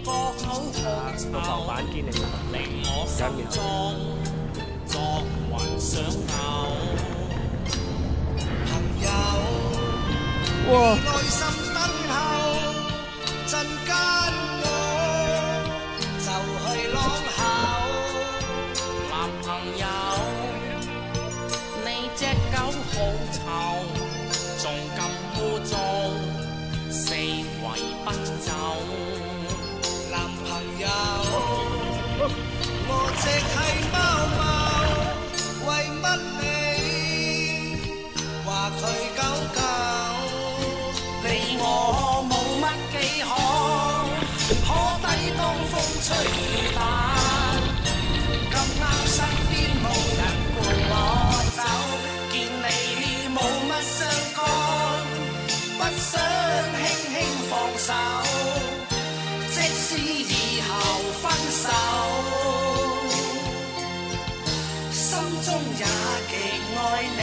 個口號個浮板堅嚟令我心中作雲想偶。朋友，哇！耐心等候，陣間我就去啷口。男朋友，你隻狗好臭，仲咁污糟，四圍奔走。男朋友，我隻係貓貓，為乜你話佢狗狗？你我冇乜幾可抵當風吹雨打。咁啱身邊冇人陪我走，見你冇乜相干，不想輕輕放手。即使以後分手，心中也極愛你。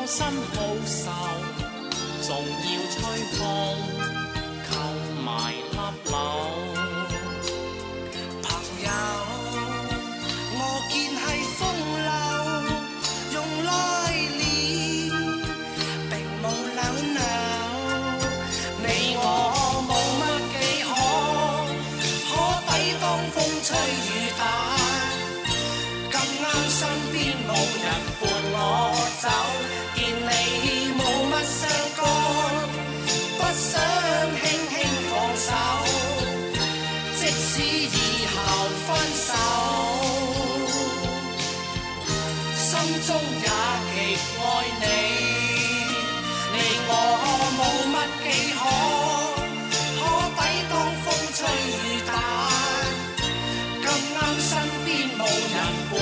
心好瘦，仲要吹風，扣埋粒紐。朋友，我見係風流，用來年並冇扭扭。你我冇乜幾可抵當風吹雨打。咁啱身邊冇人伴我走。相干，不想輕輕放手，即使以後分手，心中也極愛你。你我冇乜幾可抵當風吹雨打。咁啱身邊冇人伴